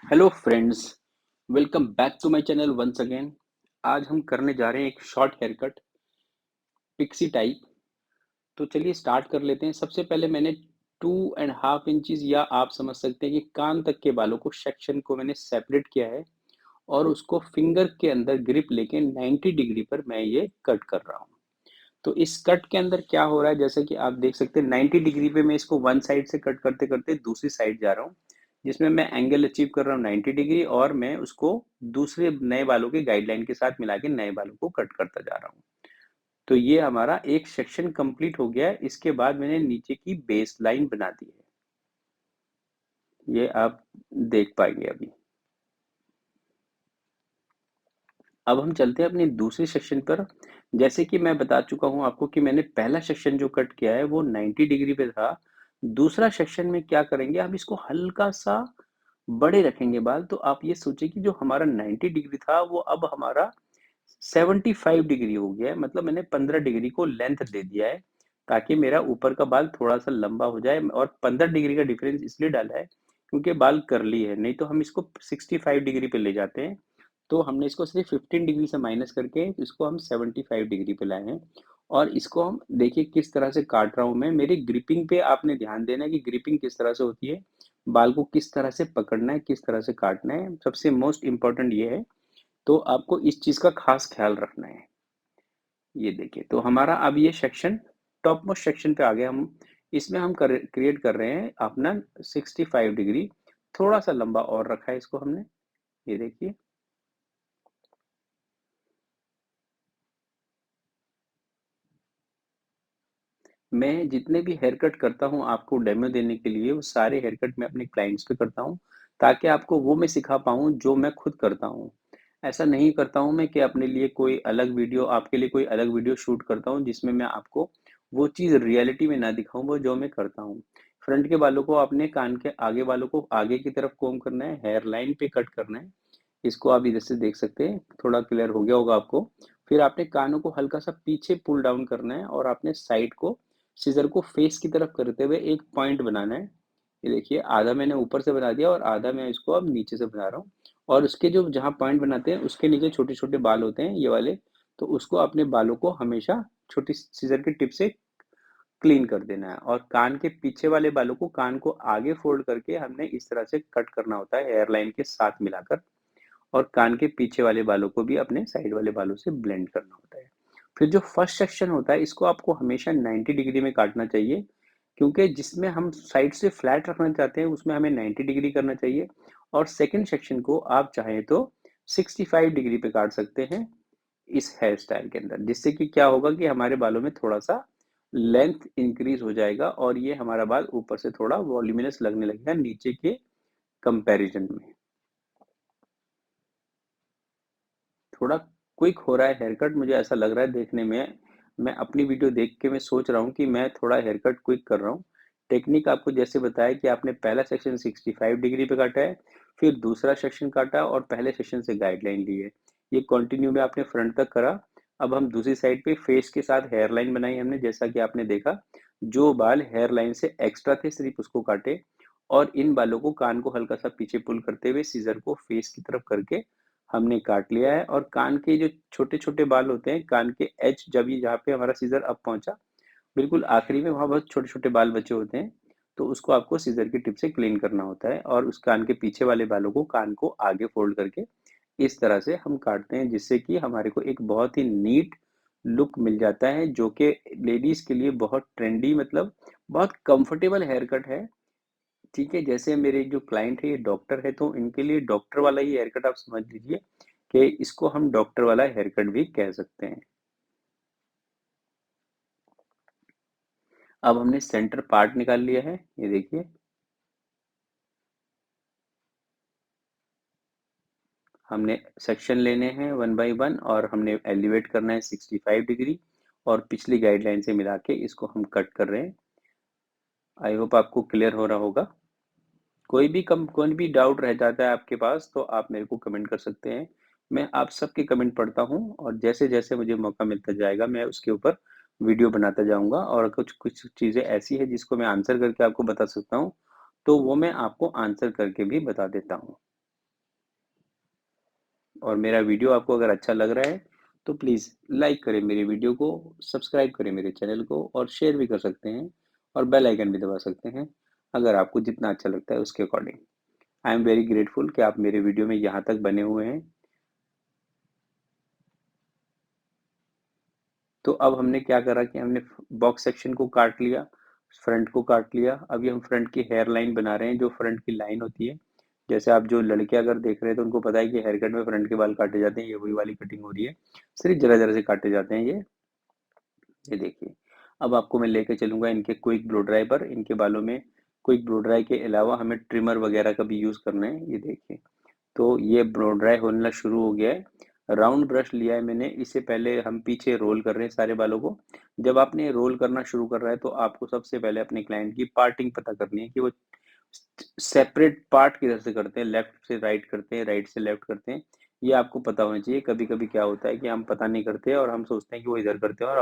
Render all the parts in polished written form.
Hello friends, welcome back to my channel once again. आज हम करने जा रहे हैं एक short hair cut pixie type. तो चलिए स्टार्ट कर लेते हैं। सबसे पहले मैंने 2.5 इंचेस या आप समझ सकते हैं कि कान तक के बालों को सेक्शन को मैंने सेपरेट किया है और उसको फिंगर के अंदर ग्रिप लेके 90 डिग्री पर मैं ये कट कर रहा हूँ। तो इस कट के अंदर क्या हो रहा है, जैसे कि आप देख सकते हैं 90 डिग्री पे मैं इसको वन साइड से कट करते करते दूसरी साइड जा रहा हूँ, जिसमें मैं एंगल अचीव कर रहा हूँ 90 डिग्री और मैं उसको दूसरे नए बालों के गाइडलाइन के साथ मिला के नए बालों को कट करता जा रहा हूँ। तो ये हमारा एक सेक्शन कंप्लीट हो गया है। इसके बाद मैंने नीचे की बेस लाइन बना दी है, ये आप देख पाएंगे अभी। अब हम चलते हैं अपनी दूसरी सेक्शन पर। जैसे कि मैं बता चुका हूं आपको कि मैंने पहला सेक्शन जो कट किया है वो 90 डिग्री पे था। दूसरा सेक्शन में क्या करेंगे, हम इसको हल्का सा बड़े रखेंगे बाल। तो आप ये सोचिए कि जो हमारा 90 डिग्री था वो अब हमारा 75 डिग्री हो गया है। मतलब मैंने 15 डिग्री को लेंथ दे दिया है ताकि मेरा ऊपर का बाल थोड़ा सा लंबा हो जाए। और 15 डिग्री का डिफरेंस इसलिए डाला है क्योंकि बाल कर्ली है, नहीं तो हम इसको 65 डिग्री पे ले जाते हैं। तो हमने इसको सिर्फ 15 डिग्री से माइनस करके इसको हम 75 डिग्री पे लाए हैं। और इसको हम देखिए किस तरह से काट रहा हूँ मैं। मेरी ग्रिपिंग पे आपने ध्यान देना है कि ग्रिपिंग किस तरह से होती है, बाल को किस तरह से पकड़ना है, किस तरह से काटना है, सबसे मोस्ट इम्पोर्टेंट ये है। तो आपको इस चीज़ का खास ख्याल रखना है। ये देखिए, तो हमारा अब ये सेक्शन टॉप मोस्ट सेक्शन पे आ गया। हम इसमें हम क्रिएट कर रहे हैं अपना 65 डिग्री। थोड़ा सा लंबा और रखा है इसको हमने, ये देखिए। मैं जितने भी हेयर कट करता हूँ आपको डेमो देने के लिए, वो सारे हेयर कट मैं अपने क्लाइंट्स पे करता हूँ ताकि आपको वो मैं सिखा पाऊँ जो मैं खुद करता हूँ। ऐसा नहीं करता हूँ मैं कि अपने लिए कोई अलग वीडियो, आपके लिए कोई अलग वीडियो शूट करता हूँ जिसमें मैं आपको वो चीज़ रियलिटी में ना दिखाऊँ, वो जो मैं करता हूँ। फ्रंट के बालों को अपने कान के आगे बालों को आगे की तरफ कोम करना है, हेयर लाइन पे कट करना है। इसको आप इधर से देख सकते हैं, थोड़ा क्लियर हो गया होगा आपको। फिर आपने कानों को हल्का सा पीछे पुल डाउन करना है और आपने साइड को सीजर को फेस की तरफ करते हुए एक पॉइंट बनाना है। ये देखिए, आधा मैंने ऊपर से बना दिया और आधा मैं इसको अब नीचे से बना रहा हूँ। और उसके जो जहाँ पॉइंट बनाते हैं उसके नीचे छोटे छोटे बाल होते हैं ये वाले। तो उसको अपने बालों को हमेशा छोटी सीजर की टिप से क्लीन कर देना है। और कान के पीछे वाले बालों को, कान को आगे फोल्ड करके हमने इस तरह से कट करना होता है हेयर लाइन के साथ मिलाकर। और कान के पीछे वाले बालों को भी अपने साइड वाले बालों से ब्लेंड करना होता है। फिर जो फर्स्ट सेक्शन होता है इसको आपको हमेशा 90 डिग्री में काटना चाहिए, क्योंकि जिसमें हम साइड से फ्लैट रखना चाहते हैं उसमें हमें 90 डिग्री करना चाहिए। और सेकंड सेक्शन को आप चाहें तो 65 डिग्री पे काट सकते हैं इस हेयर स्टाइल के अंदर, जिससे कि क्या होगा कि हमारे बालों में थोड़ा सा लेंथ इंक्रीज हो जाएगा और ये हमारा बाल ऊपर से थोड़ा वॉल्यूमिनस लगने लगेगा नीचे के कंपैरिजन में। थोड़ा क्विक हो रहा है हेयर कट, मुझे ऐसा लग रहा है देखने में। मैं अपनी वीडियो देख के मैं सोच रहा हूँ कि मैं थोड़ा हेयर कट क्विक कर रहा हूँ। टेक्निक आपको जैसे बताया कि आपने पहला सेक्शन 65 डिग्री पे काटा है, फिर दूसरा सेक्शन काटा और पहले सेक्शन से गाइडलाइन ली है। ये कंटिन्यू में आपने फ्रंट तक करा। अब हम दूसरी साइड पे फेस के साथ हेयर लाइन बनाई हमने, जैसा कि आपने देखा। जो बाल हेयर लाइन से एक्स्ट्रा थे सिर्फ उसको काटे। और इन बालों को, कान को हल्का सा पीछे पुल करते हुए सीजर को फेस की तरफ करके हमने काट लिया है। और कान के जो छोटे छोटे बाल होते हैं, कान के एज, जब ये जहाँ पे हमारा सीजर अब पहुंचा बिल्कुल आखिरी में, वहां बहुत छोटे छोटे बाल बचे होते हैं। तो उसको आपको सीजर की टिप से क्लीन करना होता है और उस कान के पीछे वाले बालों को, कान को आगे फोल्ड करके इस तरह से हम काटते हैं, जिससे कि हमारे को एक बहुत ही नीट लुक मिल जाता है, जो कि लेडीज के लिए बहुत ट्रेंडी, मतलब बहुत कंफर्टेबल हेयर कट है। ठीक है, जैसे मेरे जो क्लाइंट है ये डॉक्टर है, तो इनके लिए डॉक्टर वाला ही हेयर कट आप समझ लीजिए कि इसको हम डॉक्टर वाला हेयर कट भी कह सकते हैं। अब हमने सेंटर पार्ट निकाल लिया है, ये देखिए। हमने सेक्शन लेने हैं वन बाय वन और हमने एलिवेट करना है 65 डिग्री और पिछली गाइडलाइन से मिला के इसको हम कट कर रहे हैं। आई होप आपको क्लियर हो रहा होगा। कोई भी डाउट रह जाता है आपके पास तो आप मेरे को कमेंट कर सकते हैं। मैं आप सबके कमेंट पढ़ता हूँ और जैसे जैसे मुझे मौका मिलता जाएगा मैं उसके ऊपर वीडियो बनाता जाऊंगा। और कुछ कुछ चीज़ें ऐसी है जिसको मैं आंसर करके आपको बता सकता हूँ, तो वो मैं आपको आंसर करके भी बता देता हूँ। और मेरा वीडियो आपको अगर अच्छा लग रहा है तो प्लीज़ लाइक करें मेरे वीडियो को, सब्सक्राइब करें मेरे चैनल को और शेयर भी कर सकते हैं और बेल आइकन भी दबा सकते हैं, अगर आपको जितना अच्छा लगता है उसके according. I am very grateful कि आप मेरे वीडियो में यहाँ तक बने हुए हैं। तो अब हमने क्या करा कि हमने बॉक्स सेक्शन को काट लिया, फ्रंट को काट लिया। अभी हम फ्रंट की हेयर लाइन बना रहे हैं, जो फ्रंट की लाइन होती है। जैसे आप जो लड़के अगर देख रहे हैं तो उनको पता है कि हेयर कट में फ्रंट के बाल काटे जाते हैं, ये वही वाली कटिंग हो रही है, सिर्फ जरा जरा से काटे जाते हैं ये देखिए। अब आपको मैं लेके चलूंगा इनके क्विक ब्लो ड्राई पर। इनके बालों में क्विक ब्लो ड्राई के अलावा हमें ट्रिमर वगैरह का भी यूज करना है, ये देखिए। तो ये ब्लो ड्राई होना शुरू हो गया है। राउंड ब्रश लिया है मैंने, इससे पहले हम पीछे रोल कर रहे हैं सारे बालों को। जब आपने रोल करना शुरू कर रहा है तो आपको सबसे पहले अपने क्लाइंट की पार्टिंग पता करनी है कि वो सेपरेट पार्ट किधर से करते हैं, लेफ्ट से राइट करते हैं, राइट से लेफ्ट करते हैं, ये आपको पता होना चाहिए। कभी कभी क्या होता है कि हम पता नहीं करते और हम सोचते हैं कि वो इधर करते हैं, और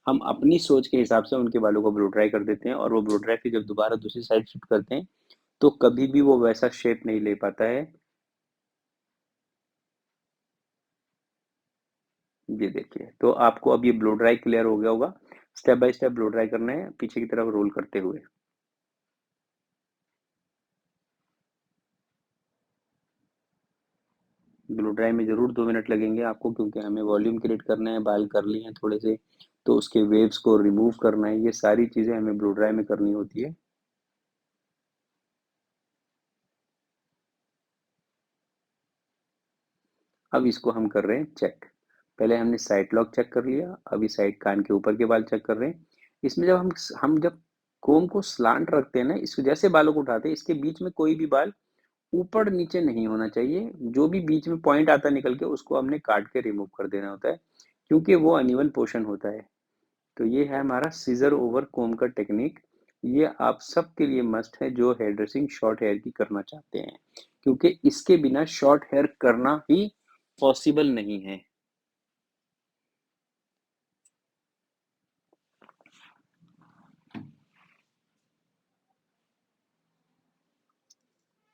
हम अपनी सोच के हिसाब से उनके बालों को ब्लो ड्राई कर देते हैं, और वो ब्लो ड्राई फिर जब दोबारा दूसरी साइड शिफ्ट करते हैं तो कभी भी वो वैसा शेप नहीं ले पाता है। ये देखिए, तो आपको अब ये ब्लो ड्राई क्लियर हो गया होगा। Step by step blow dry करना है पीछे की तरफ रोल करते हुए। ब्लो ड्राई में जरूर 2 मिनट लगेंगे आपको, क्योंकि हमें वॉल्यूम क्रिएट करना है, बाल कर्ली हैं थोड़े से, तो उसके वेव्स को रिमूव करना है, ये सारी चीजें हमें ब्लो ड्राई में करनी होती है। अब इसको हम कर रहे हैं चेक। पहले हमने साइड लॉक चेक कर लिया, अभी साइड कान के ऊपर के बाल चेक कर रहे हैं। इसमें जब हम जब कोम को स्लांट रखते हैं ना, इस जैसे बालों को उठाते हैं, इसके बीच में कोई भी बाल ऊपर नीचे नहीं होना चाहिए। जो भी बीच में पॉइंट आता है निकल के, उसको हमने काट के रिमूव कर देना होता है, क्योंकि वो अनइवन पोर्शन होता है। तो ये है हमारा सीजर ओवर कोम का टेक्निक। ये आप सबके लिए मस्ट है जो हेयर ड्रेसिंग शॉर्ट हेयर की करना चाहते हैं, क्योंकि इसके बिना शॉर्ट हेयर करना ही पॉसिबल नहीं है।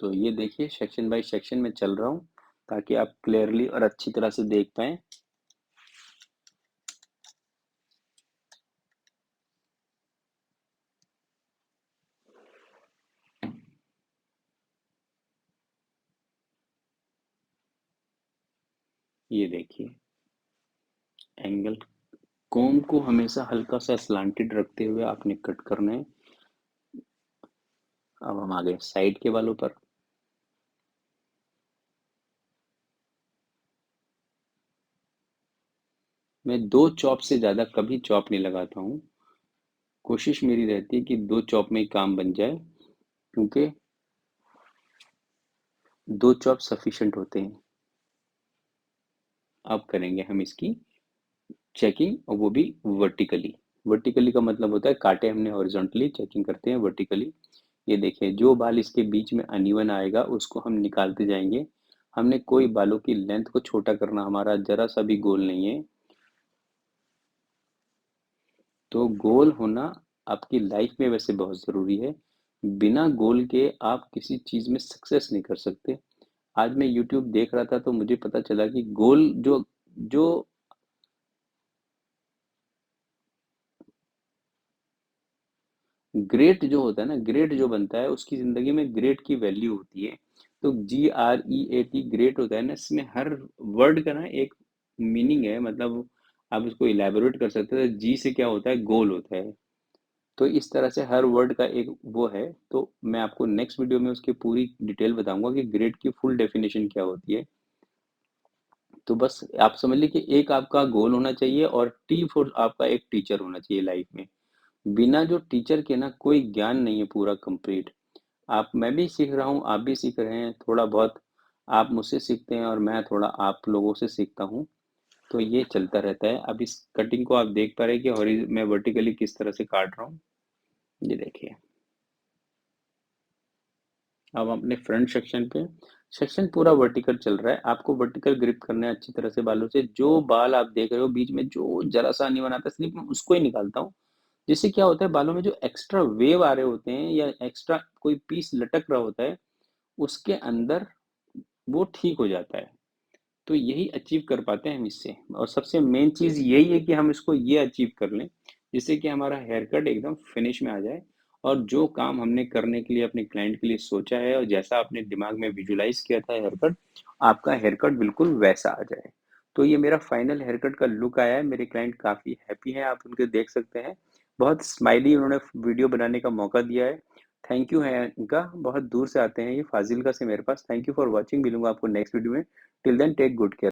तो ये देखिए, सेक्शन बाय सेक्शन में चल रहा हूँ ताकि आप क्लियरली और अच्छी तरह से देख पाए। ये देखिए एंगल, कोम को हमेशा हल्का सा स्लांटेड रखते हुए आपने कट करना है। अब हम आ गए साइड के बालों पर। मैं 2 चॉप से ज़्यादा कभी चॉप नहीं लगाता हूँ। कोशिश मेरी रहती है कि 2 चॉप में ही काम बन जाए, क्योंकि 2 चॉप सफिशिएंट होते हैं। अब करेंगे हम इसकी चेकिंग, और वो भी वर्टिकली। वर्टिकली का मतलब होता है काटे हमने हॉरिजॉन्टली, चेकिंग करते हैं वर्टिकली। ये देखिए, जो बाल इसके बीच में अनइवन आएगा उसको हम निकालते जाएंगे। हमने कोई बालों की लेंथ को छोटा करना हमारा जरा सा भी गोल नहीं है। तो गोल होना आपकी लाइफ में वैसे बहुत ज़रूरी है। बिना गोल के आप किसी चीज़ में सक्सेस नहीं कर सकते। आज मैं यूट्यूब देख रहा था तो मुझे पता चला कि गोल जो जो ग्रेट जो होता है ना, ग्रेट जो बनता है उसकी ज़िंदगी में ग्रेट की वैल्यू होती है। तो GREAT ग्रेट होता है ना, इसमें हर वर्ड का ना एक मीनिंग है, मतलब आप इसको इलेबोरेट कर सकते हैं। जी से क्या होता है, गोल होता है। तो इस तरह से हर वर्ड का एक वो है। तो मैं आपको नेक्स्ट वीडियो में उसकी पूरी डिटेल बताऊंगा कि ग्रेड की फुल डेफिनेशन क्या होती है। तो बस आप समझ लीजिए कि एक आपका गोल होना चाहिए और टी फॉर आपका एक टीचर होना चाहिए लाइफ में। बिना जो टीचर के ना कोई ज्ञान नहीं है पूरा कंप्लीट। आप, मैं भी सीख रहा हूँ, आप भी सीख रहे हैं थोड़ा बहुत। आप मुझसे सीखते हैं और मैं थोड़ा आप लोगों से सीखता हूँ। तो ये चलता रहता है। अब इस कटिंग को आप देख पा रहे हैं कि मैं वर्टिकली किस तरह से काट रहा हूँ। ये देखिए। अब अपने फ्रंट सेक्शन पे, सेक्शन पूरा वर्टिकल चल रहा है, आपको वर्टिकल ग्रिप करना है अच्छी तरह से बालों से। जो बाल आप देख रहे हो बीच में जो जरा सा नहीं बनाता स्लिप, मैं उसको ही निकालता हूँ। जिससे क्या होता है, बालों में जो एक्स्ट्रा वेव आ रहे होते हैं या एक्स्ट्रा कोई पीस लटक रहा होता है, उसके अंदर वो ठीक हो जाता है। तो यही अचीव कर पाते हैं हम इससे और सबसे मेन चीज़ यही है कि हम इसको ये अचीव कर लें, जिससे कि हमारा हेयर कट एकदम फिनिश में आ जाए और जो काम हमने करने के लिए अपने क्लाइंट के लिए सोचा है और जैसा आपने दिमाग में विजुअलाइज़ किया था हेयर कट, आपका हेयर कट बिल्कुल वैसा आ जाए। तो ये मेरा फाइनल हेयर कट का लुक आया है, मेरे क्लाइंट काफ़ी हैप्पी हैं, आप उनके देख सकते हैं। बहुत स्माइली उन्होंने वीडियो बनाने का मौका दिया है। थैंक यू है इनका, बहुत दूर से आते हैं ये फ़ाज़िलका से मेरे पास। थैंक यू फॉर वॉचिंग, मिलूँगा आपको नेक्स्ट वीडियो में। Till then take good care.